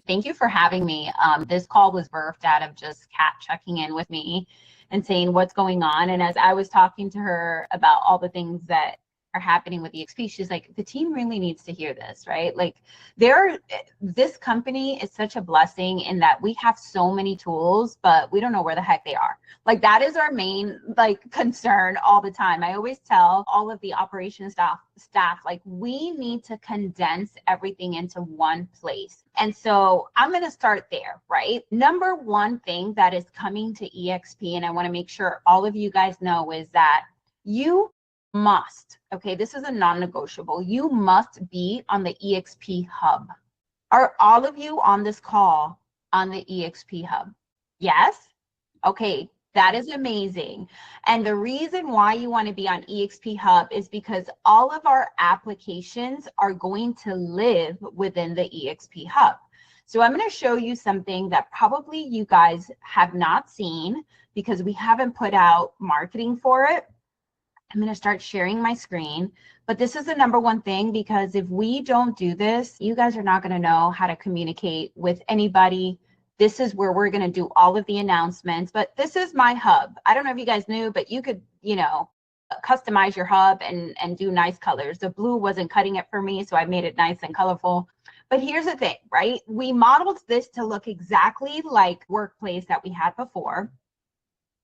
Thank you for having me. This call was birthed out of just Kat checking in with me and saying what's going on. And as I was talking to her about all the things that are happening with EXP, she's like, the team really needs to hear this, right? Like this company is such a blessing in that we have so many tools, but we don't know where the heck they are. Like that is our main concern all the time. I always tell all of the operations staff, like we need to condense everything into one place. And so I'm going to start there, right? Number one thing that is coming to EXP, and I want to make sure all of you guys know, is that you must, okay, this is a non-negotiable, you must be on the EXP Hub. Are all of you on this call on the EXP Hub? Yes? Okay, that is amazing. And the reason why you want to be on EXP Hub is because all of our applications are going to live within the EXP Hub. So I'm going to show you something that probably you guys have not seen because we haven't put out marketing for it. I'm going to start sharing my screen, but this is the number one thing, because if we don't do this, you guys are not going to know how to communicate with anybody. This is where we're going to do all of the announcements, but this is my hub. I don't know if you guys knew, but you could, customize your hub and do nice colors. The blue wasn't cutting it for me, so I made it nice and colorful. But here's the thing, right? We modeled this to look exactly like Workplace that we had before.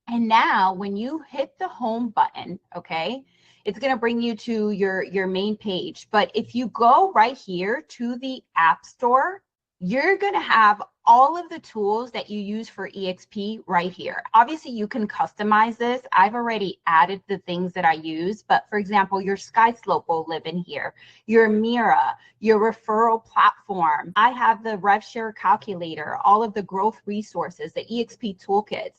And now when you hit the home button, okay, it's going to bring you to your main page. But if you go right here to the App Store, you're going to have all of the tools that you use for EXP right here. Obviously, you can customize this. I've already added the things that I use. But for example, your SkySlope will live in here, your Mira, your referral platform. I have the RevShare calculator, all of the growth resources, the EXP toolkits,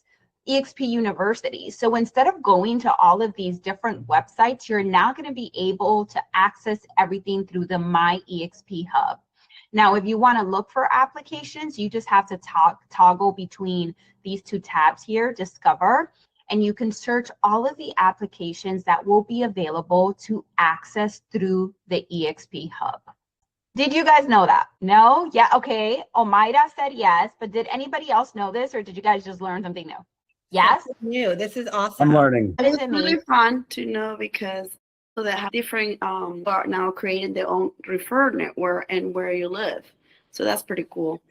EXP University. So instead of going to all of these different websites, you're now going to be able to access everything through the My EXP Hub. Now, if you want to look for applications, you just have to toggle between these two tabs here, Discover, and you can search all of the applications that will be available to access through the EXP Hub. Did you guys know that? No? Yeah, okay. Omaida said yes, but did anybody else know this, or did you guys just learn something new? Yes? New. This is awesome. I'm learning. It's really fun to know, because so they have different are now creating their own referral network and where you live. So that's pretty cool.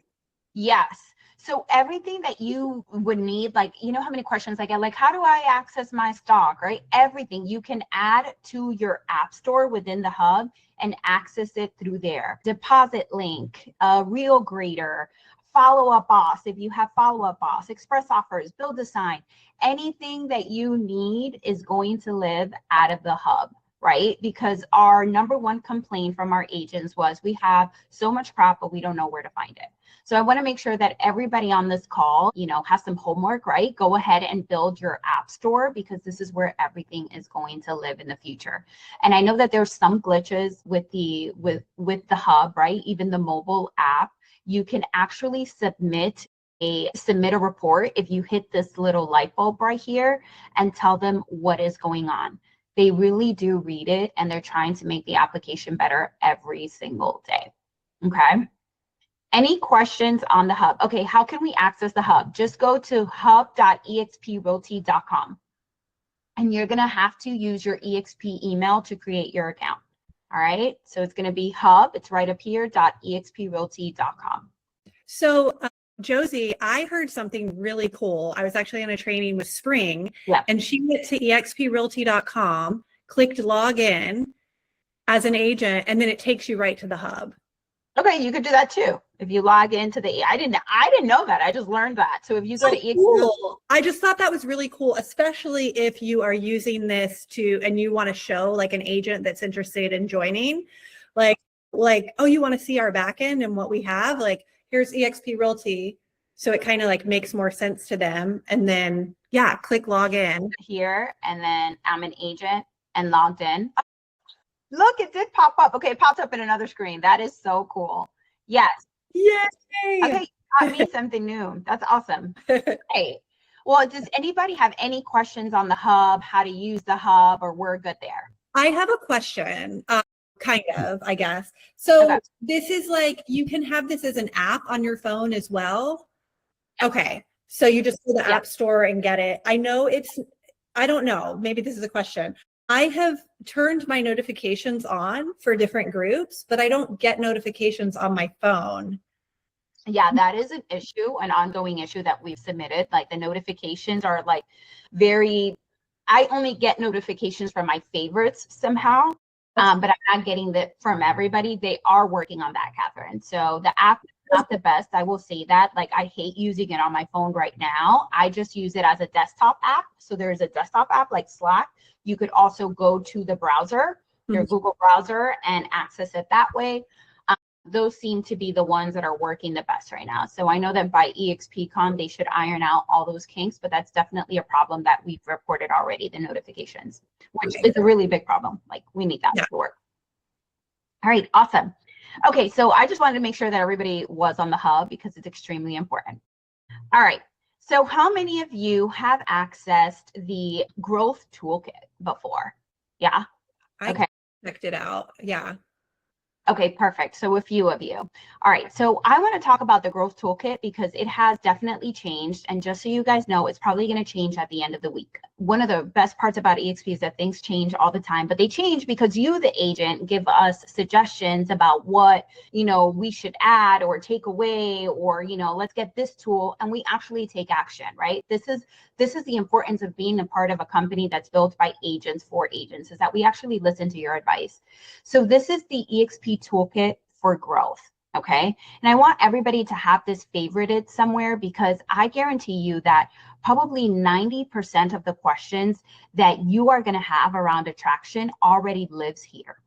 Yes. So everything that you would need, like, you know how many questions I get, like, how do I access my stock, right? Everything you can add to your app store within the hub and access it through there. Deposit link, Real Grader, Follow-Up Boss, if you have Follow-Up Boss, Express Offers, Build a Sign, anything that you need is going to live out of the hub, right? Because our number one complaint from our agents was we have so much crap, but we don't know where to find it. So I want to make sure that everybody on this call, has some homework, right? Go ahead and build your app store, because this is where everything is going to live in the future. And I know that there's some glitches with the hub, right? Even the mobile app. You can actually submit a report if you hit this little light bulb right here and tell them what is going on. They really do read it, and they're trying to make the application better every single day. Okay. Any questions on the hub? Okay, how can we access the hub? Just go to hub.exprealty.com, and you're going to have to use your EXP email to create your account. All right, so it's going to be hub, it's right up here, .exprealty.com. So Josie, I heard something really cool. I was actually on a training with Spring, and she went to exprealty.com, clicked log in as an agent, and then it takes you right to the hub. Okay, you could do that too. If you log into the, I didn't know that. I just learned that. So if you go to EXP, cool. I just thought that was really cool, especially if you are using this and you want to show like an agent that's interested in joining, like, oh, you want to see our backend and what we have? Like, here's EXP Realty. So it kind of like makes more sense to them. And then, yeah, click log in here. And then I'm an agent and logged in. Look, it did pop up. Okay, it popped up in another screen. That is so cool. Yes. Yay. Okay, taught me something new. That's awesome. Hey, well, does anybody have any questions on the hub, how to use the hub, or we're good there? I have a question. kind of, I guess. So Okay. this is like, you can have this as an app on your phone as well. Okay. So you just go to the App Store and get it. I know I don't know, maybe this is a question. I have turned my notifications on for different groups, but I don't get notifications on my phone. Yeah, that is an issue, an ongoing issue that we've submitted. Like the notifications are like I only get notifications from my favorites somehow, but I'm not getting that from everybody. They are working on that, Catherine. So the app is not the best. I will say that. Like I hate using it on my phone right now. I just use it as a desktop app. So there's a desktop app like Slack. You could also go to the browser, your Google browser, and access it that way. Those seem to be the ones that are working the best right now. So I know that by EXPCon, they should iron out all those kinks, but that's definitely a problem that we've reported already, the notifications, which is a really big problem. Like we need that to work. All right, awesome. Okay, so I just wanted to make sure that everybody was on the hub because it's extremely important. All right, so how many of you have accessed the Growth Toolkit before? Yeah, I checked it out. Yeah. Okay, perfect. So a few of you. All right, so I want to talk about the Growth Toolkit because it has definitely changed. And just so you guys know, it's probably going to change at the end of the week. One of the best parts about EXP is that things change all the time, but they change because you, the agent, give us suggestions about what, we should add or take away, or, let's get this tool, and we actually take action, right? This is the importance of being a part of a company that's built by agents for agents, is that we actually listen to your advice. So this is the EXP Toolkit for growth. Okay. And I want everybody to have this favorited somewhere because I guarantee you that probably 90% of the questions that you are going to have around attraction already lives here.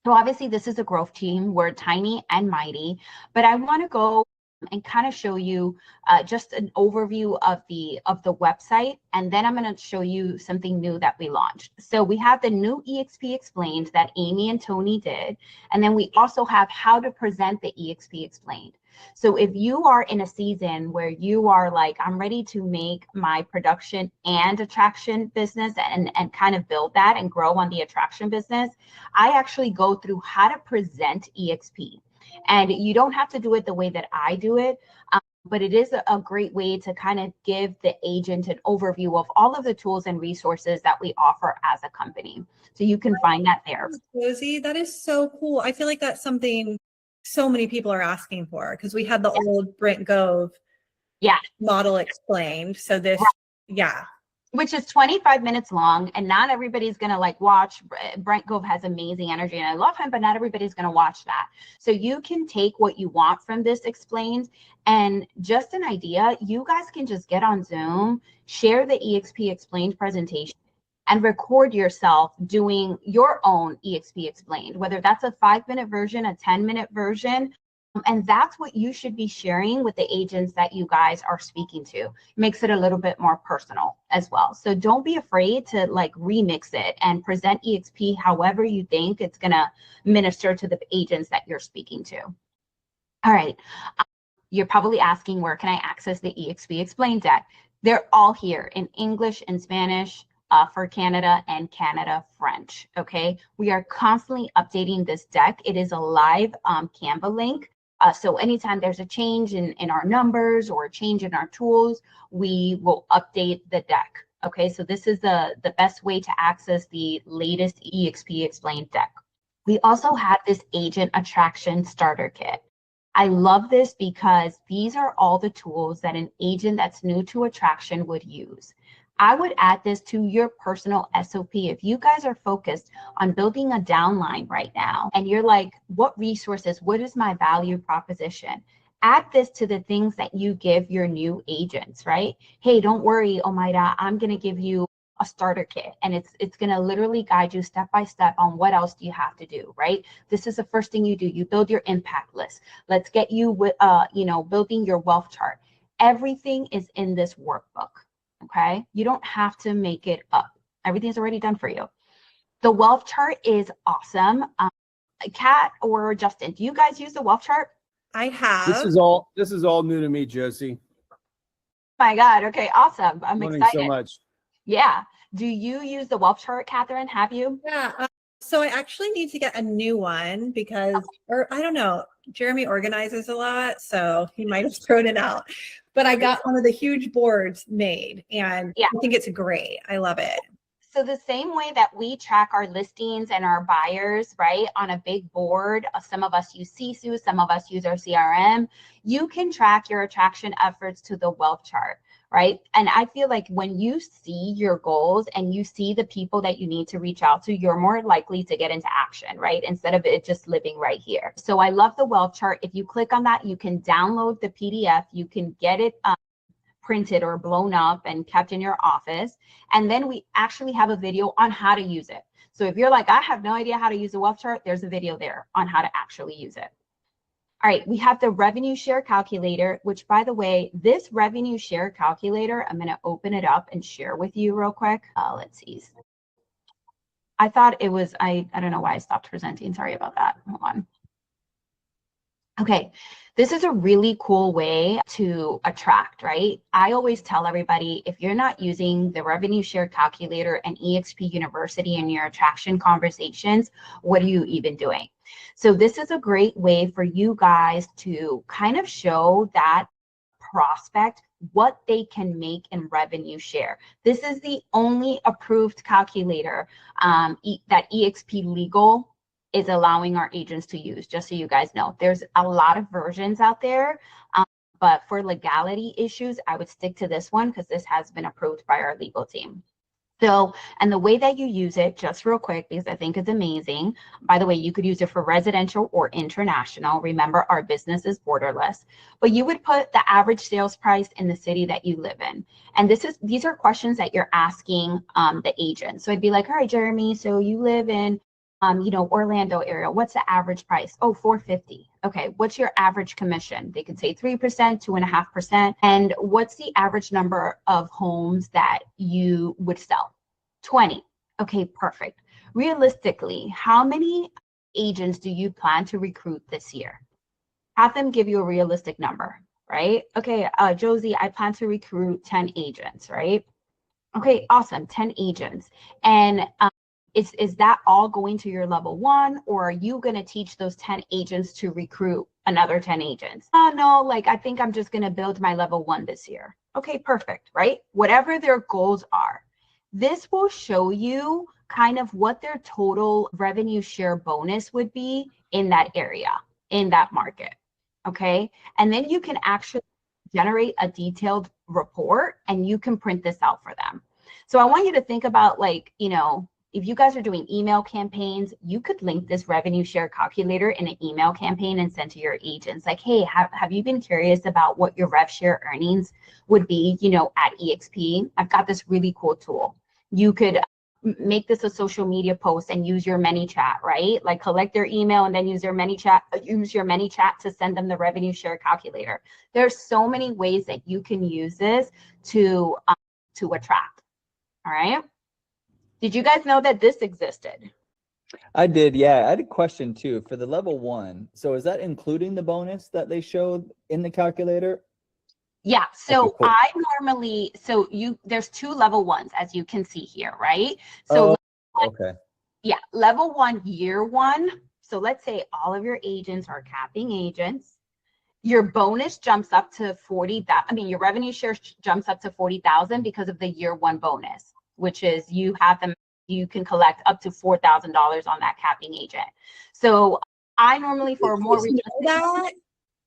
So obviously this is a growth team. We're tiny and mighty, but I want to go and kind of show you just an overview of the website, and then I'm going to show you something new that we launched. So we have the new EXP Explained that Amy and Tony did, and then we also have how to present the EXP Explained. So if you are in a season where you are like, I'm ready to make my production and attraction business and kind of build that and grow on the attraction business, I actually go through how to present EXP. And you don't have to do it the way that I do it, but it is a great way to kind of give the agent an overview of all of the tools and resources that we offer as a company. So you can find that there. Rosie, that is so cool. I feel like that's something so many people are asking for because we had the old Brent Gove model explained. So this, which is 25 minutes long, and not everybody's going to like watch. Brent Gove has amazing energy and I love him, but not everybody's going to watch that. So you can take what you want from this explained, and just an idea, you guys can just get on Zoom, share the EXP Explained presentation, and record yourself doing your own EXP Explained, whether that's a 5-minute version, a 10-minute version. And that's what you should be sharing with the agents that you guys are speaking to. It makes it a little bit more personal as well. So don't be afraid to like remix it and present EXP however you think it's going to minister to the agents that you're speaking to. All right. You're probably asking, where can I access the EXP Explained deck? They're all here in English and Spanish, for Canada and Canada French. Okay. We are constantly updating this deck. It is a live Canva link. So anytime there's a change in our numbers or a change in our tools, we will update the deck. Okay, so this is the best way to access the latest EXP Explained deck. We also have this Agent Attraction Starter Kit. I love this because these are all the tools that an agent that's new to attraction would use. I would add this to your personal SOP. If you guys are focused on building a downline right now and you're like, what resources, what is my value proposition? Add this to the things that you give your new agents, right? Hey, don't worry, Omaira, I'm going to give you a starter kit, and it's going to literally guide you step by step on what else do you have to do, right? This is the first thing you do. You build your impact list. Let's get you with, building your wealth chart. Everything is in this workbook. Okay, you don't have to make it up. Everything's already done for you. The wealth chart is awesome. Kat or Justin, do you guys use the wealth chart? I have. This is all new to me, Josie. My God. Okay, awesome. I'm excited so much. Yeah. Do you use the wealth chart, Catherine? Have you? Yeah. So I actually need to get a new one because, or I don't know, Jeremy organizes a lot, so he might have thrown it out. But I got one of the huge boards made, and Yeah. I think it's great. I love it. So the same way that we track our listings and our buyers, right, on a big board, some of us use Sisu, some of us use our CRM, you can track your attraction efforts to the wealth chart, right? And I feel like when you see your goals and you see the people that you need to reach out to, you're more likely to get into action, right? Instead of it just living right here. So I love the wealth chart. If you click on that, you can download the PDF, you can get it printed or blown up and kept in your office. And then we actually have a video on how to use it. So if you're like, I have no idea how to use a wealth chart, there's a video there on how to actually use it. All right, we have the revenue share calculator, which by the way, this revenue share calculator, I'm gonna open it up and share with you real quick. Let's see. I thought it was, I don't know why I stopped presenting. Sorry about that. Hold on. Okay, this is a really cool way to attract, right? I always tell everybody, if you're not using the revenue share calculator and EXP University in your attraction conversations, what are you even doing? So this is a great way for you guys to kind of show that prospect what they can make in revenue share. This is the only approved calculator that EXP Legal is allowing our agents to use, just so you guys know. There's a lot of versions out there, but for legality issues, I would stick to this one because this has been approved by our legal team. So, and the way that you use it, just real quick, because I think it's amazing. By the way, you could use it for residential or international. Remember, our business is borderless, but you would put the average sales price in the city that you live in. And these are questions that you're asking the agent. So I'd be like, all right, Jeremy, so you live in Orlando area. What's the average price? Oh, $450. Okay. What's your average commission? They could say 3%, 2.5%. And what's the average number of homes that you would sell? 20. Okay, perfect. Realistically, how many agents do you plan to recruit this year? Have them give you a realistic number, right? Okay, Josie, I plan to recruit 10 agents, right? Okay, awesome, 10 agents. And is that all going to your level one, or are you going to teach those 10 agents to recruit another 10 agents? Oh, no, like I think I'm just going to build my level one this year. Okay, perfect, right? Whatever their goals are. This will show you kind of what their total revenue share bonus would be in that area, in that market. Okay, and then you can actually generate a detailed report and you can print this out for them. So I want you to think about, like, if you guys are doing email campaigns, you could link this revenue share calculator in an email campaign and send to your agents. Like, hey, have you been curious about what your rev share earnings would be, at EXP? I've got this really cool tool. You could make this a social media post and use your ManyChat, right? Like collect their email and then use your ManyChat to send them the revenue share calculator. There's so many ways that you can use this to attract. All right. Did you guys know that this existed? I did, yeah. I had a question too for the level one. So is that including the bonus that they showed in the calculator? Yeah, so Okay, cool. I normally, there's two level ones, as you can see here, right? So okay. Yeah, level one, year one. So let's say all of your agents are capping agents. Your bonus jumps up to 40,000. I mean, your revenue share jumps up to 40,000 because of the year one bonus, which is you can collect up to $4,000 on that capping agent. So I normally, for more realistic, that,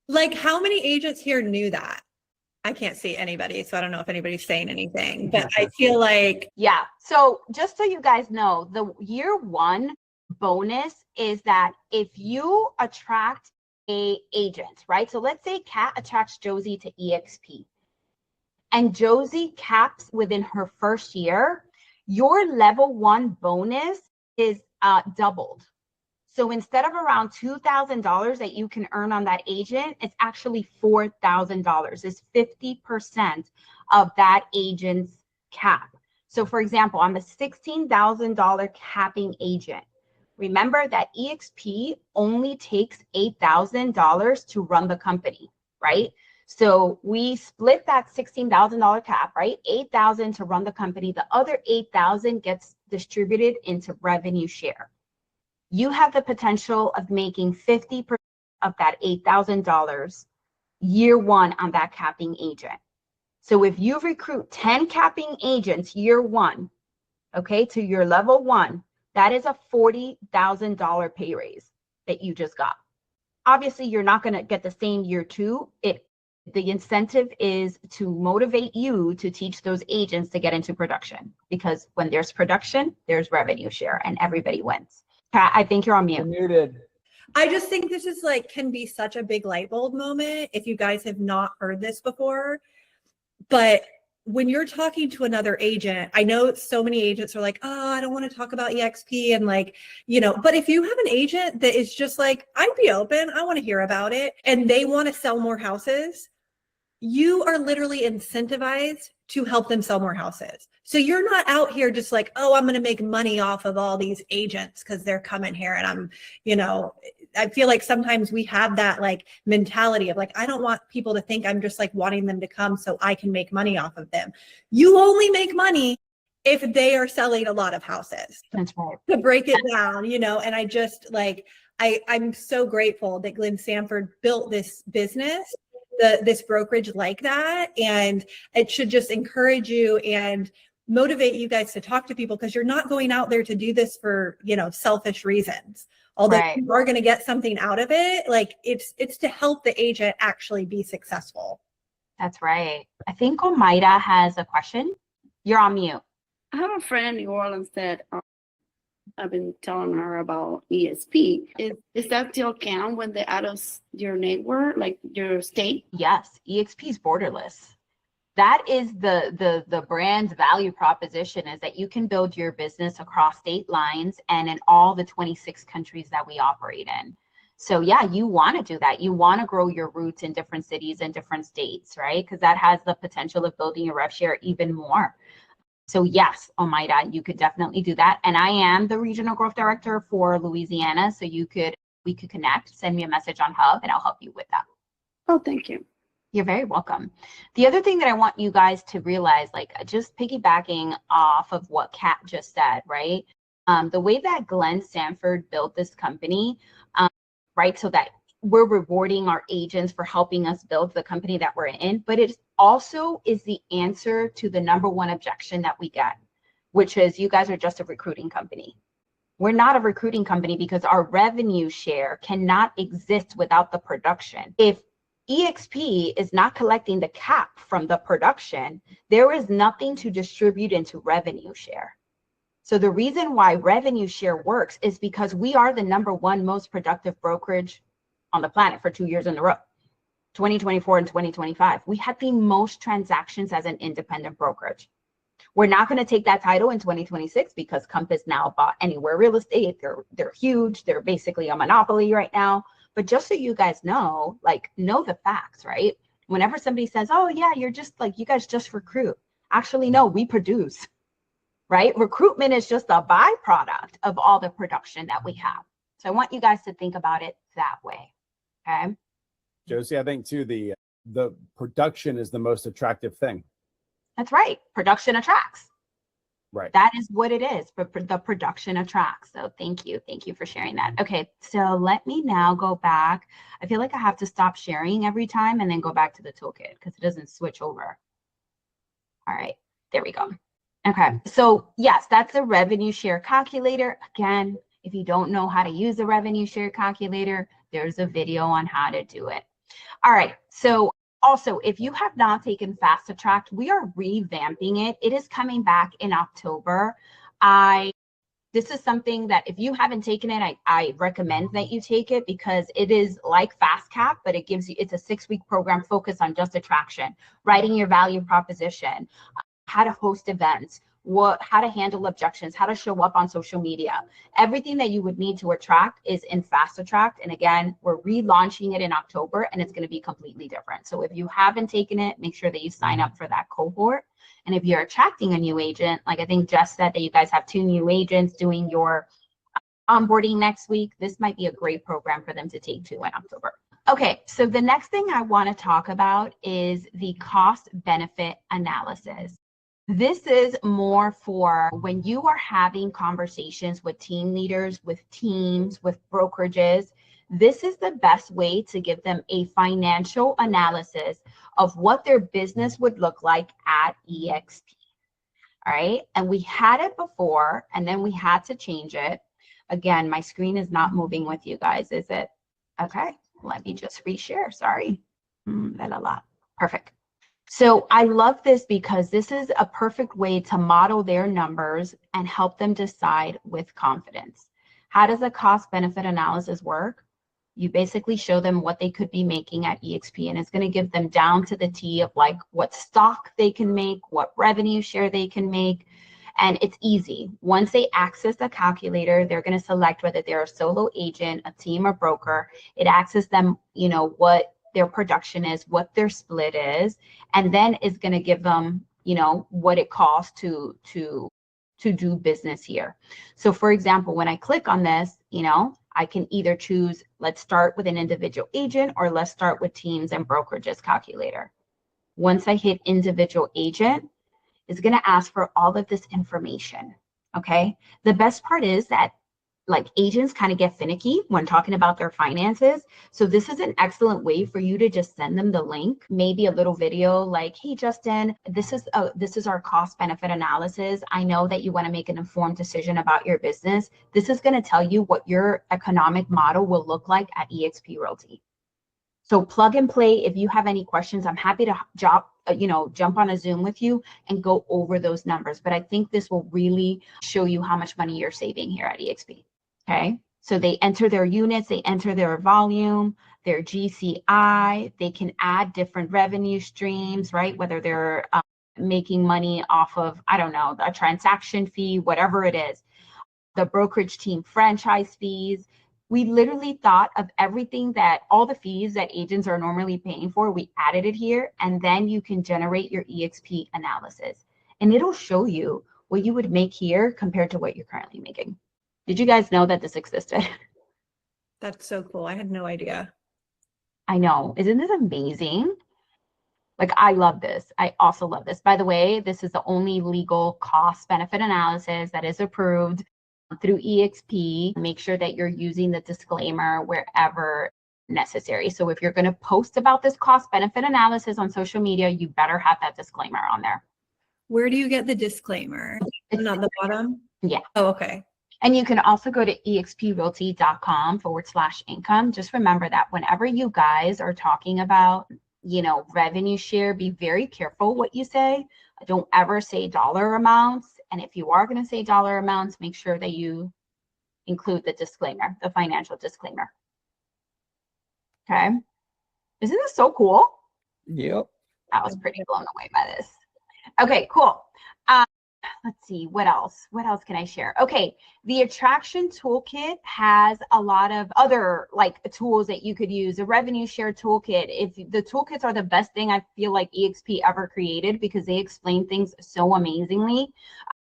like, how many agents here knew that? I can't see anybody, so I don't know if anybody's saying anything, but I feel like, yeah. So just so you guys know, the year one bonus is that if you attract a agent, right? So let's say Kat attracts Josie to EXP and Josie caps within her first year, your level one bonus is doubled. So instead of around $2,000 that you can earn on that agent, it's actually $4,000. It's 50% of that agent's cap. So for example, on the $16,000 capping agent, remember that EXP only takes $8,000 to run the company, right? So we split that $16,000 cap, right? $8,000 to run the company. The other $8,000 gets distributed into revenue share. you have the potential of making 50% of that $8,000 year one on that capping agent. So if you recruit 10 capping agents year one, okay, to your level one, that is a $40,000 pay raise that you just got. Obviously, you're not going to get the same year two. The incentive is to motivate you to teach those agents to get into production, because when there's production, there's revenue share and everybody wins. Kat, I think you're on mute. You're muted. I just think this is like, can be such a big light bulb moment if you guys have not heard this before. But when you're talking to another agent, I know so many agents are like, oh, I don't want to talk about EXP and like, you know, but if you have an agent that is just like, I'd be open, I want to hear about it, and they want to sell more houses, you are literally incentivized to help them sell more houses. So you're not out here just like, oh, I'm going to make money off of all these agents because they're coming here. And I'm, you know, I feel like sometimes we have that like mentality of like, I don't want people to think I'm just like wanting them to come so I can make money off of them. You only make money if they are selling a lot of houses. That's right. To break it down, you know, and I just like, I'm so grateful that Glenn Sanford built this business, this brokerage like that. And it should just encourage you and motivate you guys to talk to people, because you're not going out there to do this for, you know, selfish reasons. Although Right. you are going to get something out of it, like it's to help the agent actually be successful. That's right. I think Omaida has a question. You're on mute. I have a friend in New Orleans that I've been telling her about EXP. Is that still count when they out of your network, like your state? Yes, EXP is borderless. That is the brand's value proposition, is that you can build your business across state lines and in all the 26 countries that we operate in. So yeah, you want to do that. You want to grow your roots in different cities and different states, right? Because that has the potential of building your rev share even more. So yes, Omaida, you could definitely do that. And I am the regional growth director for Louisiana. So we could connect, send me a message on Hub, and I'll help you with that. Oh, thank you. You're very welcome. The other thing that I want you guys to realize, like just piggybacking off of what Kat just said, right? The way that Glenn Sanford built this company, right? So that we're rewarding our agents for helping us build the company that we're in, but it also is the answer to the number one objection that we get, which is you guys are just a recruiting company. We're not a recruiting company because our revenue share cannot exist without the production. If EXP is not collecting the cap from the production, there is nothing to distribute into revenue share. So the reason why revenue share works is because we are the number one most productive brokerage on the planet for 2 years in a row, 2024 and 2025. We had the most transactions as an independent brokerage. We're not going to take that title in 2026 because Compass now bought Anywhere Real Estate. They're huge. They're basically a monopoly right now. But just so you guys know, like, know the facts, right? Whenever somebody says, oh yeah, you're just like, you guys just recruit. Actually, no, we produce, right? Recruitment is just a byproduct of all the production that we have. So I want you guys to think about it that way, okay? Josie, I think too, the production is the most attractive thing. That's right. Production attracts. Right. That is what it is, but the production attracts. So thank you. Thank you for sharing that. Okay, so let me now go back. I feel like I have to stop sharing every time and then go back to the toolkit because it doesn't switch over. All right, there we go. Okay, so yes, that's a revenue share calculator. Again, if you don't know how to use a revenue share calculator, there's a video on how to do it. All right, so also, if you have not taken Fast Attract, we are revamping it. It is coming back in October. This is something that if you haven't taken it, I recommend that you take it because it is like Fast Cap, but it gives you, it's a 6-week program focused on just attraction, writing your value proposition, how to host events, how to handle objections, how to show up on social media. Everything that you would need to attract is in Fast Attract. And again, we're relaunching it in October and it's going to be completely different. So if you haven't taken it, make sure that you sign up for that cohort. And if you're attracting a new agent, like I think Jess said that you guys have 2 new agents doing your onboarding next week, this might be a great program for them to take too in October. Okay, so the next thing I want to talk about is the cost benefit analysis. This is more for when you are having conversations with team leaders, with teams, with brokerages. This is the best way to give them a financial analysis of what their business would look like at EXP. All right. And we had it before, and then we had to change it. Again, my screen is not moving with you guys, is it? Okay. Let me just reshare. Sorry. Perfect. So I love this because this is a perfect way to model their numbers and help them decide with confidence. How does a cost benefit analysis work? You basically show them what they could be making at EXP, and it's going to give them down to the T of like what stock they can make, what revenue share they can make. And it's easy. Once they access the calculator, they're going to select whether they're a solo agent, a team, or broker. It asks them, you know, what their production is, what their split is, and then is going to give them, you know, what it costs to do business here. So for example, when I click on this, you know, I can either choose, let's start with an individual agent, or let's start with teams and brokerages calculator. Once I hit individual agent, it's going to ask for all of this information. Okay. The best part is that like agents kind of get finicky when talking about their finances. So this is an excellent way for you to just send them the link, maybe a little video like, hey, Justin, this is our cost benefit analysis. I know that you want to make an informed decision about your business. This is going to tell you what your economic model will look like at EXP Realty. So plug and play. If you have any questions, I'm happy to jump on a Zoom with you and go over those numbers. But I think this will really show you how much money you're saving here at EXP. Okay, so they enter their units, they enter their volume, their GCI, they can add different revenue streams, right? Whether they're making money off of, I don't know, a transaction fee, whatever it is, the brokerage team franchise fees. We literally thought of everything that all the fees that agents are normally paying for, we added it here, and then you can generate your EXP analysis. And it'll show you what you would make here compared to what you're currently making. Did you guys know that this existed? That's so cool. I had no idea. I know. Isn't this amazing? Like, I love this. I also love this. By the way, this is the only legal cost benefit analysis that is approved through EXP. Make sure that you're using the disclaimer wherever necessary. So if you're going to post about this cost benefit analysis on social media, you better have that disclaimer on there. Where do you get the disclaimer? Not the bottom? Yeah. Oh, okay. And you can also go to exprealty.com/income. Just remember that whenever you guys are talking about, you know, revenue share, be very careful what you say. Don't ever say dollar amounts. And if you are going to say dollar amounts, make sure that you include the disclaimer, the financial disclaimer. Okay. Isn't this so cool? Yep. I was pretty blown away by this. Okay, cool. Let's see, what else? What else can I share? Okay, the attraction toolkit has a lot of other like tools that you could use. A revenue share toolkit. If the toolkits are the best thing I feel like EXP ever created because they explain things so amazingly.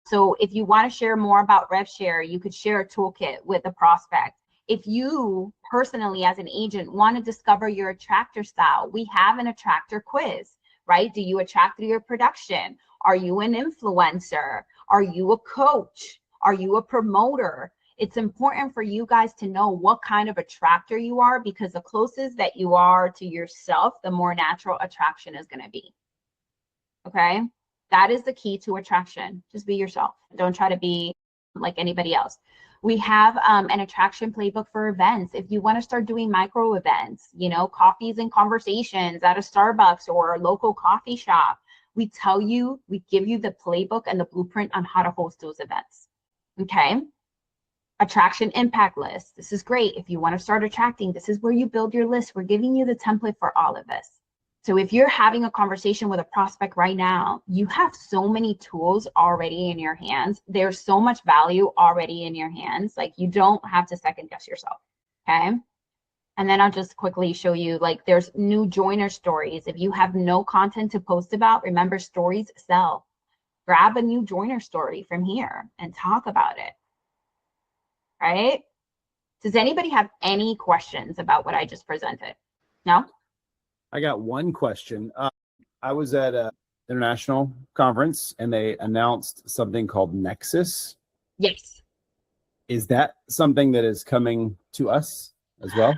So if you want to share more about rev share, you could share a toolkit with a prospect. If you personally as an agent want to discover your attractor style, we have an attractor quiz, right? Do you attract through your production? Are you an influencer? Are you a coach? Are you a promoter? It's important for you guys to know what kind of attractor you are, because the closest that you are to yourself, the more natural attraction is going to be. Okay? That is the key to attraction. Just be yourself. Don't try to be like anybody else. We have an attraction playbook for events. If you want to start doing micro events, you know, coffees and conversations at a Starbucks or a local coffee shop, we tell you, we give you the playbook and the blueprint on how to host those events. Okay. Attraction impact list. This is great. If you want to start attracting, this is where you build your list. We're giving you the template for all of this. So if you're having a conversation with a prospect right now, you have so many tools already in your hands. There's so much value already in your hands. Like, you don't have to second guess yourself. Okay. And then I'll just quickly show you, like, there's new joiner stories. If you have no content to post about, remember, stories sell. Grab a new joiner story from here and talk about it. Right? Does anybody have any questions about what I just presented? No? I got one question. I was at International Conference, and they announced something called Nexus. Yes. Is that something that is coming to us as well?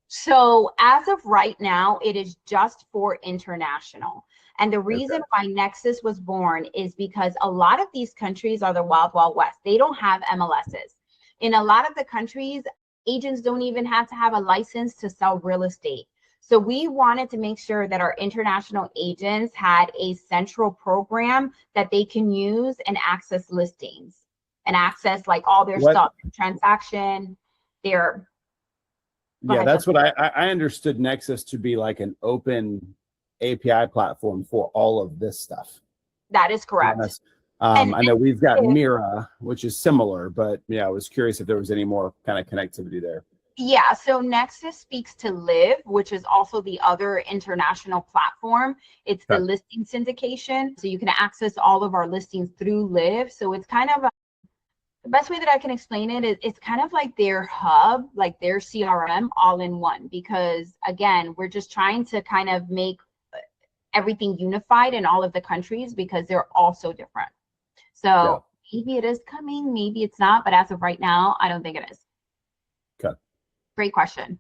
So as of right now, it is just for international. And the reason why Nexus was born is because a lot of these countries are the wild, wild west. They don't have MLSs. In a lot of the countries, agents don't even have to have a license to sell real estate. So we wanted to make sure that our international agents had a central program that they can use and access listings and access like all their stuff, transaction, their. Yeah, that's what I understood Nexus to be, like an open API platform for all of this stuff. That is correct. I know we've got Mira, which is similar, but yeah, I was curious if there was any more kind of connectivity there. Yeah, so Nexus speaks to Live, which is also the other international platform. It's the listing syndication. So you can access all of our listings through Live. So it's kind of the best way that I can explain it is it's kind of like their hub, like their CRM all in one, because again, we're just trying to kind of make everything unified in all of the countries because they're all so different. So maybe it is coming, maybe it's not, but as of right now, I don't think it is. Okay. Great question.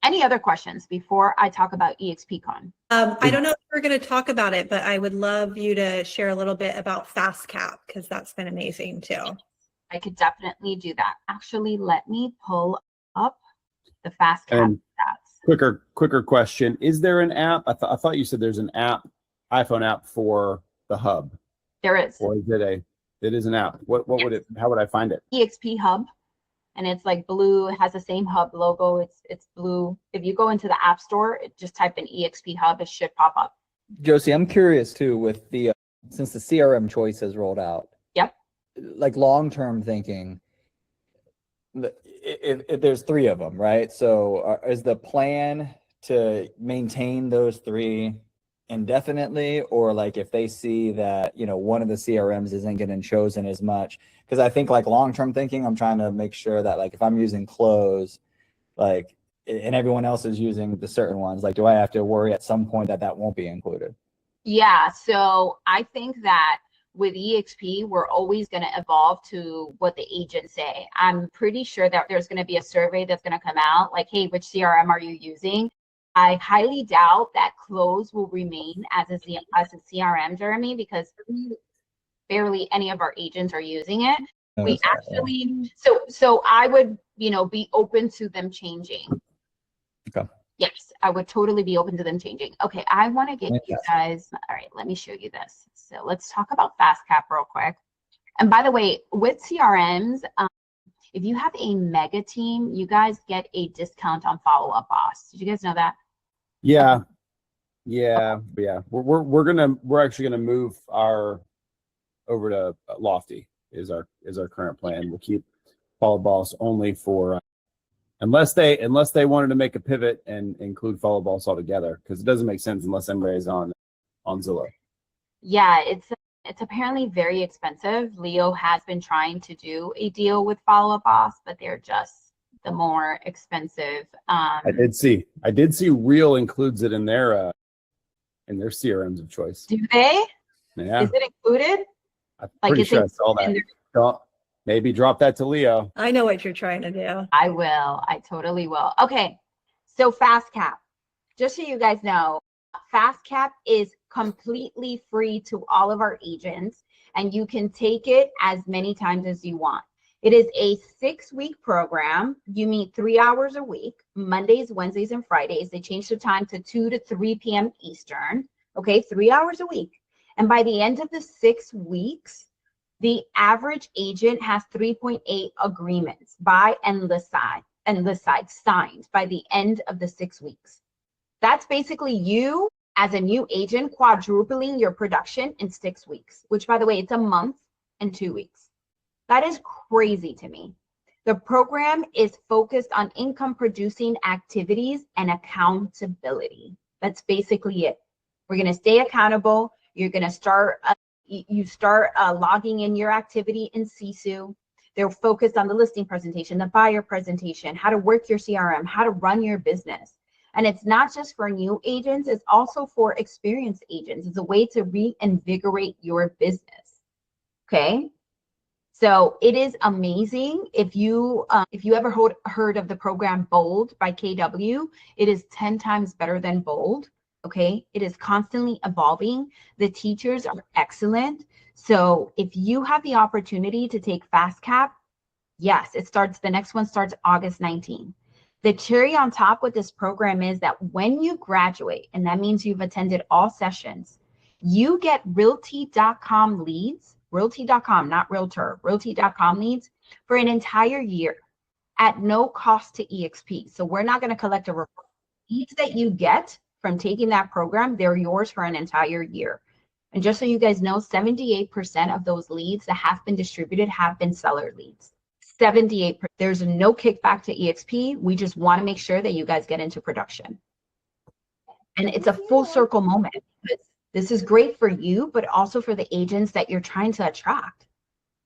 Any other questions before I talk about EXPCon? I don't know if we're going to talk about it, but I would love you to share a little bit about FastCap because that's been amazing too. I could definitely do that. Actually, let me pull up the FastCap stats. Quicker question. Is there an app? I thought you said there's an app, iPhone app for the hub. There is. Or is it it is an app. What would how would I find it? EXP Hub. And it's like blue, it has the same hub logo. It's blue. If you go into the App Store, just type in EXP Hub, it should pop up. Josie, I'm curious too with the, since the CRM choice has rolled out. Yep. Like long-term thinking, if there's three of them, right? So is the plan to maintain those three indefinitely, or like if they see that, you know, one of the CRMs isn't getting chosen as much? Because I think like long-term thinking, I'm trying to make sure that like if I'm using Close, like, and everyone else is using the certain ones, like do I have to worry at some point that won't be included? Yeah, so I think that with EXP, we're always going to evolve to what the agents say. I'm pretty sure that there's going to be a survey that's going to come out like, hey, which CRM are you using? I highly doubt that Close will remain as a CRM, Jeremy, because barely any of our agents are using it. We actually, so I would, be open to them changing. Okay. Yes, I would totally be open to them changing. Okay, I want to get you guys, all right, let me show you this. So let's talk about FastCap real quick. And by the way, with CRMs, if you have a mega team, you guys get a discount on Follow Up Boss. Did you guys know that? Yeah. We're actually gonna move our over to Lofty is our current plan. We'll keep Follow Boss only for unless they wanted to make a pivot and include Follow Boss altogether, because it doesn't make sense unless everybody's on Zillow. Yeah, it's apparently very expensive. Leo has been trying to do a deal with Follow Up Boss, but they're just the more expensive. I did see Real includes it in their CRMs of choice. Do they? Yeah. Is it included? I'm pretty sure I saw that. Maybe drop that to Leo. I know what you're trying to do. I will. I totally will. Okay. So FastCap, just so you guys know, FastCap is completely free to all of our agents, and you can take it as many times as you want. It is a 6-week program. You meet 3 hours a week, Mondays, Wednesdays, and Fridays. They change the time to 2 to 3 p.m. Eastern. Okay, 3 hours a week. And by the end of the 6 weeks, the average agent has 3.8 agreements buy and list side signed by the end of the 6 weeks. That's basically you as a new agent quadrupling your production in 6 weeks, which by the way, it's a month and 2 weeks. That is crazy to me. The program is focused on income producing activities and accountability. That's basically it. We're going to stay accountable. You're going to start logging in your activity in Sisu. They're focused on the listing presentation, the buyer presentation, how to work your CRM, how to run your business. And it's not just for new agents, it's also for experienced agents. It's a way to reinvigorate your business. Okay. So it is amazing. If you ever heard of the program Bold by KW, it is 10 times better than Bold. Okay. It is constantly evolving. The teachers are excellent. So if you have the opportunity to take FastCap, yes, the next one starts August 19th. The cherry on top with this program is that when you graduate, and that means you've attended all sessions, you get realty.com leads, realty.com, not realtor, realty.com leads for an entire year at no cost to EXP. So we're not going to collect a referral. Leads that you get from taking that program, they're yours for an entire year. And just so you guys know, 78% of those leads that have been distributed have been seller leads. 78%. There's no kickback to EXP. We just want to make sure that you guys get into production. And it's a full circle moment. This is great for you, but also for the agents that you're trying to attract.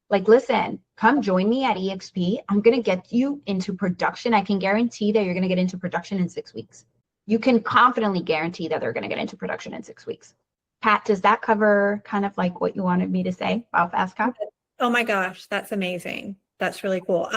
Like, listen, come join me at EXP. I'm going to get you into production. I can guarantee that you're going to get into production in 6 weeks. You can confidently guarantee that they're going to get into production in 6 weeks. Pat, does that cover kind of like what you wanted me to say about FastCap? Oh my gosh, that's amazing. That's really cool.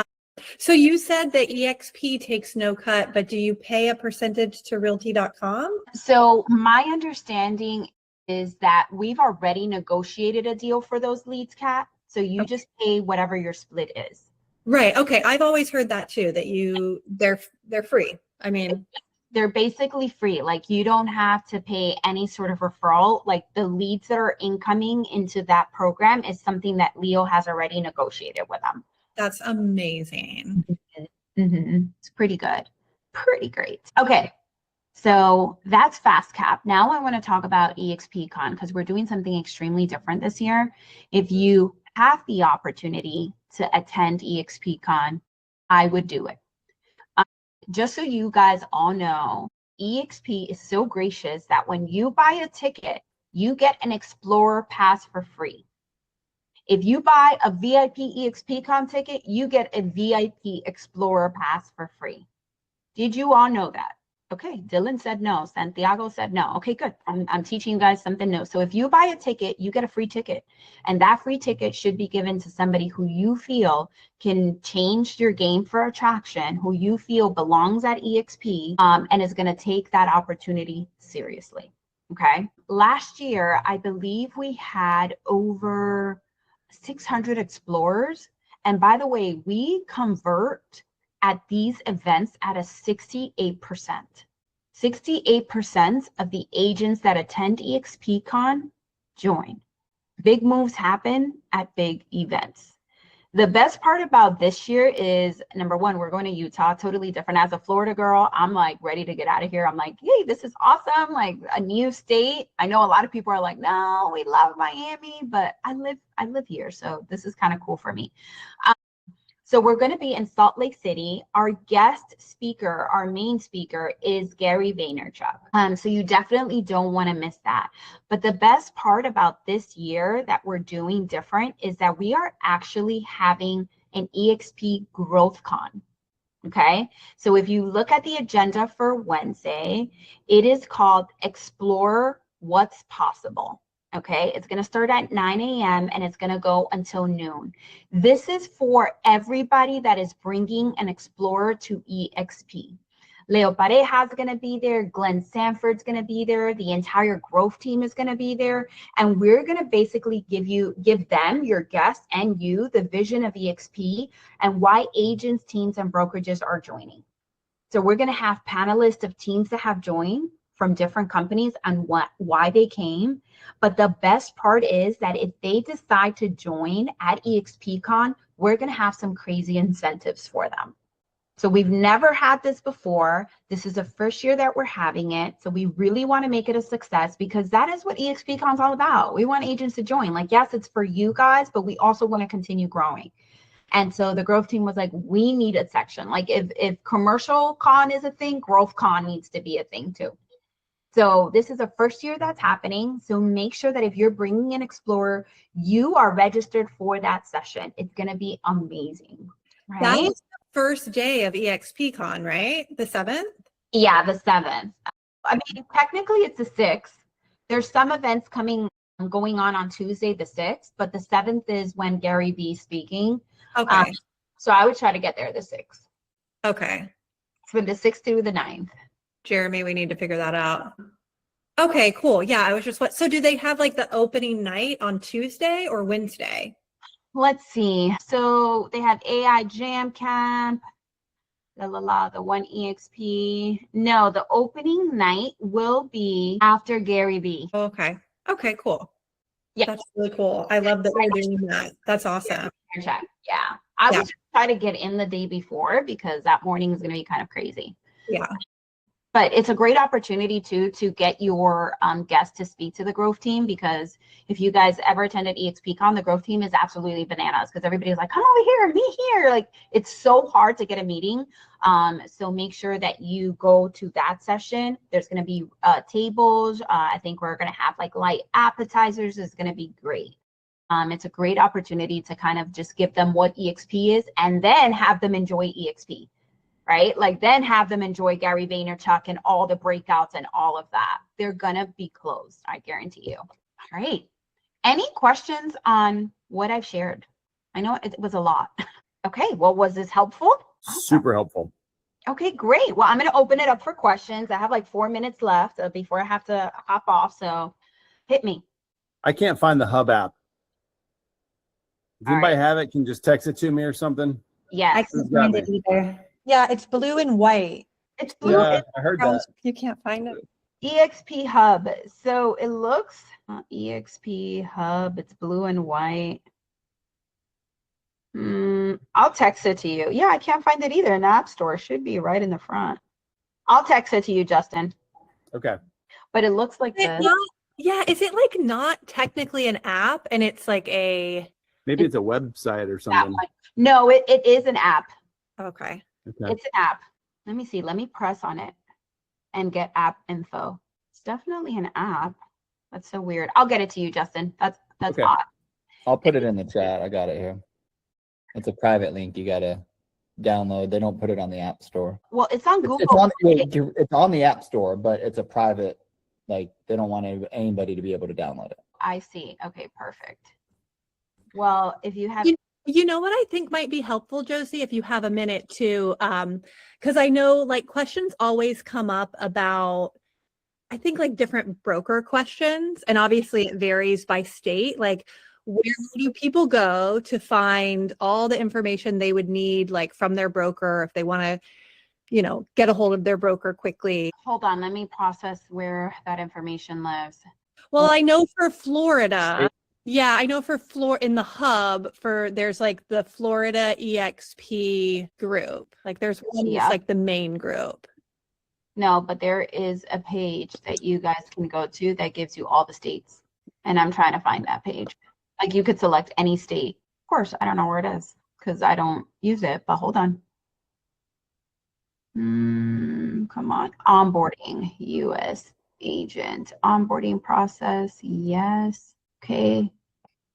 So you said that EXP takes no cut, but do you pay a percentage to realty.com? So my understanding is that we've already negotiated a deal for those leads, Kat. So you just pay whatever your split is. Right. Okay. I've always heard that too, that they're free. I mean, they're basically free. Like, you don't have to pay any sort of referral. Like, the leads that are incoming into that program is something that Leo has already negotiated with them. that's amazing. It's pretty good. Pretty great. Okay. So that's FastCap. Now I want to talk about EXP Con, because we're doing something extremely different this year. If you have the opportunity to attend EXP Con, I would do it. Just so you guys all know, EXP is so gracious that when you buy a ticket, you get an Explorer Pass for free. If you buy a VIP EXP Con ticket, you get a VIP Explorer Pass for free. Did you all know that? Okay, Dylan said no. Santiago said no. Okay, good. I'm teaching you guys something new. So if you buy a ticket, you get a free ticket. And that free ticket should be given to somebody who you feel can change your game for attraction, who you feel belongs at EXP, and is going to take that opportunity seriously. Okay. Last year, I believe we had over 600 explorers. And by the way, we convert at these events at a 68%. 68% of the agents that attend EXP Con join. Big moves happen at big events. The best part about this year is, number one, we're going to Utah, totally different. As a Florida girl, I'm like ready to get out of here. I'm like, hey, this is awesome. Like, a new state. I know a lot of people are like, no, we love Miami, but I live here. So this is kind of cool for me. So we're going to be in Salt Lake City. Our guest speaker, our main speaker, is Gary Vaynerchuk. So you definitely don't want to miss that. But the best part about this year that we're doing different is that we are actually having an EXP Growth Con. Okay. So if you look at the agenda for Wednesday, it is called Explore What's Possible. Okay, it's going to start at 9 a.m. and it's going to go until noon. This is for everybody that is bringing an explorer to EXP. Leo Pareja is going to be there. Glenn Sanford's going to be there. The entire growth team is going to be there. And we're going to basically give them, your guests, and you the vision of EXP and why agents, teams, and brokerages are joining. So we're going to have panelists of teams that have joined from different companies and why they came. But the best part is that if they decide to join at EXPCon, we're going to have some crazy incentives for them. So we've never had this before. This is the first year that we're having it. So we really want to make it a success, because that is what EXPCon is all about. We want agents to join. Like, yes, it's for you guys, but we also want to continue growing. And so the growth team was like, we need a section. Like, if commercial con is a thing, growth con needs to be a thing too. So this is the first year that's happening. So make sure that if you're bringing an explorer, you are registered for that session. It's going to be amazing. Right? That was the first day of EXPCon, right? The 7th? Yeah, the 7th. I mean, technically it's the 6th. There's some events going on Tuesday, the 6th, but the 7th is when Gary V's speaking. Okay. So I would try to get there the 6th. Okay. It's been the 6th through the 9th. Jeremy, we need to figure that out. Okay, cool. Yeah, I was just so do they have like the opening night on Tuesday or Wednesday? Let's see. So they have AI Jam Camp, the one EXP. No, the opening night will be after Gary V. Okay. Okay, cool. Yeah. That's really cool. I love that they're doing that. That's awesome. Yeah. I Yeah. would try to get in the day before because that morning is going to be kind of crazy. Yeah. But it's a great opportunity too to get your guests to speak to the growth team, because if you guys ever attended EXPCon, the growth team is absolutely bananas because everybody's like, come over here, meet here. Like, it's so hard to get a meeting. So make sure that you go to that session. There's going to be tables. I think we're going to have like light appetizers. It's going to be great. It's a great opportunity to kind of just give them what EXP is and then have them enjoy EXP. Right? Like, then have them enjoy Gary Vaynerchuk and all the breakouts and all of that. They're gonna be closed, I guarantee you. All right. Any questions on what I've shared? I know it was a lot. Okay, well, was this helpful? Super helpful. Okay, great. Well, I'm gonna open it up for questions. I have like 4 minutes left before I have to hop off, so hit me. I can't find the Hub app. If All anybody right. have it, can you just text it to me or something? Yes. I Who's can't got find me? it either. Yeah, it's blue and white. It's blue. Yeah, I heard that. You can't find it. EXP Hub. So it looks EXP Hub. It's blue and white. I'll text it to you. Yeah, I can't find it either in the App Store. It should be right in the front. I'll text it to you, Justin. Okay. But it looks like Is it this. not, yeah, is it like not technically an app and it's like a Maybe it's a website or That something. one. No, it is an app. okay. Okay. It's an app. Let me see. Let me press on it and get app info. It's definitely an app. That's so weird. I'll get it to you, Justin. That's Okay. odd. I'll put it in the chat. I got it here. It's a private link. You gotta download. They don't put it on the App Store. Well, it's on It's, Google. it's on the App Store, but it's a private. Like, they don't want anybody to be able to download it. I see. Okay, perfect. Well, if you have You know what I think might be helpful, Josie, if you have a minute to, because I know like questions always come up about, I think like different broker questions, and obviously it varies by state. Like, where do people go to find all the information they would need, like from their broker, if they want to, get a hold of their broker quickly? hold on, let me process where that information lives. Well, I know for Florida. Yeah, I know for in the hub there's like the Florida EXP group. Like there's one Yeah. that's like the main group. No, but there is a page that you guys can go to that gives you all the states. And I'm trying to find that page. Like, you could select any state. Of course, I don't know where it is because I don't use it, but hold on. Come on. Onboarding, US agent. Onboarding process, yes. Okay.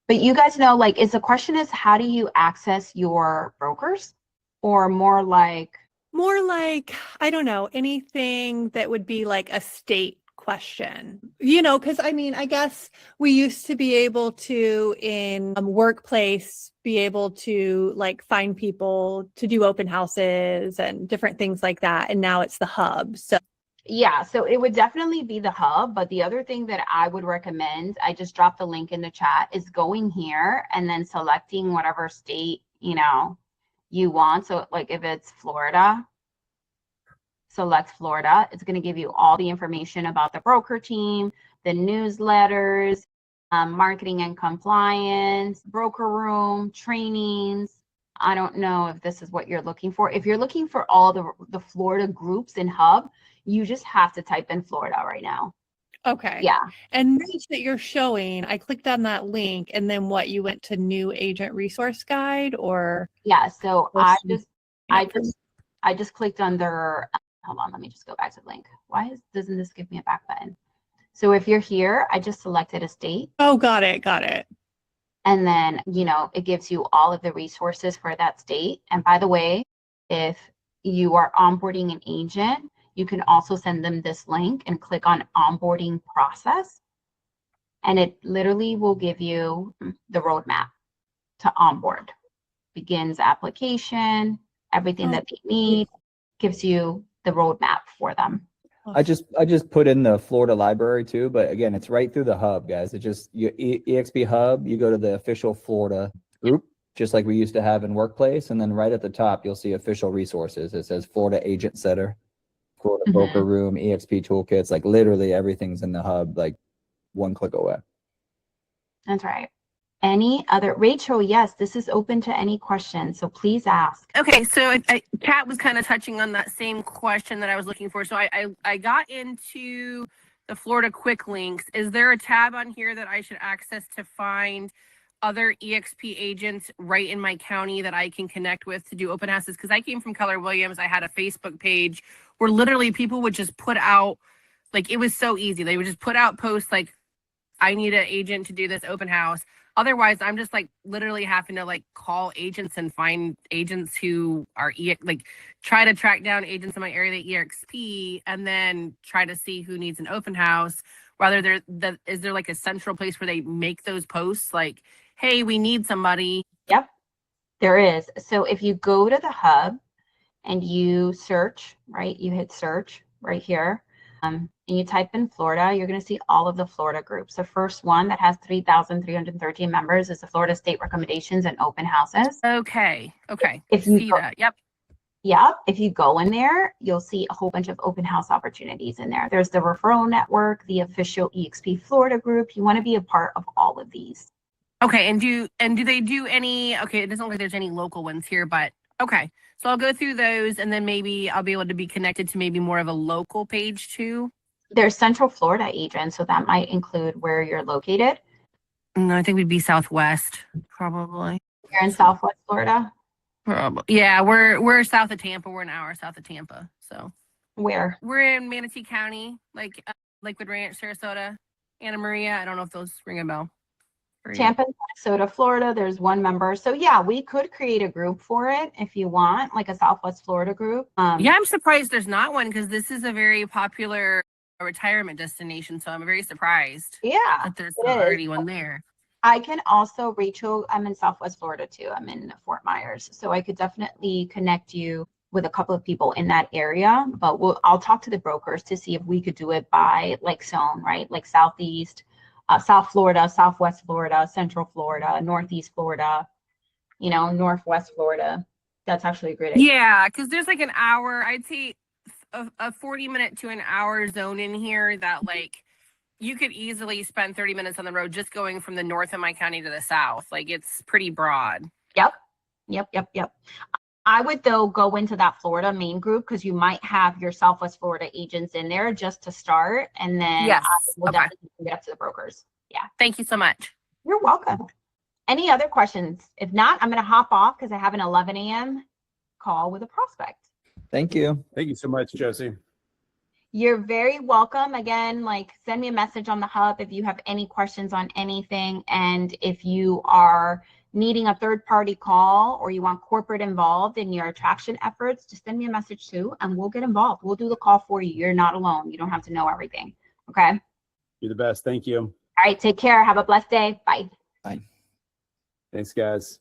But you guys know, like, the question is, how do you access your brokers? Or more like, I don't know, anything that would be like a state question, because I mean, I guess we used to be able to in workplace be able to like find people to do open houses and different things like that. And now it's the hub. So yeah, so it would definitely be the hub. But the other thing that I would recommend, I just dropped the link in the chat, is going here and then selecting whatever state, you want. So like if it's Florida, select Florida. It's going to give you all the information about the broker team, the newsletters, marketing and compliance, broker room, trainings. I don't know if this is what you're looking for. If you're looking for all the Florida groups in Hub, you just have to type in Florida right now. okay. Yeah. And those that you're showing, I clicked on that link, and then you went to new agent resource guide, or? Yeah. So I just clicked under, hold on, let me just go back to the link. Why doesn't this give me a back button? So if you're here, I just selected a state. Oh, got it. And then, it gives you all of the resources for that state. And by the way, if you are onboarding an agent, you can also send them this link and click on onboarding process. And it literally will give you the roadmap to onboard. Begins application, everything that they need, gives you the roadmap for them. I just put in the Florida library too, but again, it's right through the hub, guys. It just EXP Hub, you go to the official Florida group, just like we used to have in Workplace, and then right at the top, you'll see official resources. It says Florida Agent Center, Florida Broker Room, EXP Toolkits, like literally everything's in the hub, like one click away. That's right. Any other, Rachel, yes, this is open to any questions, so please ask. Okay, so Kat was kind of touching on that same question that I was looking for. So I got into the Florida Quick Links. Is there a tab on here that I should access to find other EXP agents right in my county that I can connect with to do open houses? Because I came from Keller Williams. I had a Facebook page where literally people would just put out, like, it was so easy. They would just put out posts like, I need an agent to do this open house. Otherwise, I'm just like literally having to like call agents and find agents who are try to track down agents in my area that EXP, and then try to see who needs an open house. Rather, is there like a central place where they make those posts like, hey, we need somebody? Yep, there is. So if you go to the hub and you search, right, you hit search right here, and you type in Florida, you're going to see all of the Florida groups. The first one that has 3,313 members is the Florida State Recommendations and Open Houses. Okay. If you see go, that, yep. Yep. If you go in there, you'll see a whole bunch of open house opportunities in there. There's the referral network, the official EXP Florida group. You want to be a part of all of these. Okay, and do they do any? Okay, it doesn't look like there's any local ones here, but okay. So I'll go through those, and then maybe I'll be able to be connected to maybe more of a local page too. There's Central Florida agents, so that might include where you're located. No, I think we'd be Southwest, probably. You're in Southwest Florida? Probably. Yeah, we're south of Tampa. We're an hour south of Tampa. So Where? we're in Manatee County, like Lakewood Ranch, Sarasota, Anna Maria. I don't know if those ring a bell. Tampa, Minnesota, Florida, there's one member. So yeah, we could create a group for it if you want, like a Southwest Florida group. Yeah, I'm surprised there's not one because this is a very popular retirement destination. So I'm very surprised. Yeah, that there's not already one there. I can also, Rachel, I'm in Southwest Florida too. I'm in Fort Myers. So I could definitely connect you with a couple of people in that area, but I'll talk to the brokers to see if we could do it by like zone, right? Like Southeast, South Florida, Southwest Florida, Central Florida, Northeast Florida, Northwest Florida. That's actually a great idea. Yeah, because there's like an hour, I'd say a 40-minute to an hour zone in here that like you could easily spend 30 minutes on the road just going from the north of my county to the south. Like it's pretty broad. Yep. I would though go into that Florida main group because you might have your Southwest Florida agents in there just to start, and then yes, we'll definitely get up to the brokers. Yeah. Thank you so much. You're welcome. Any other questions? If not, I'm going to hop off because I have an 11 a.m. call with a prospect. Thank you. Thank you so much, Josie. You're very welcome. Again, send me a message on the hub if you have any questions on anything. And if you are needing a third-party call or you want corporate involved in your attraction efforts, just send me a message too, and we'll get involved. We'll do the call for you. You're not alone. You don't have to know everything. Okay? You're the best. Thank you. All right. Take care. Have a blessed day. Bye. Bye. Thanks, guys.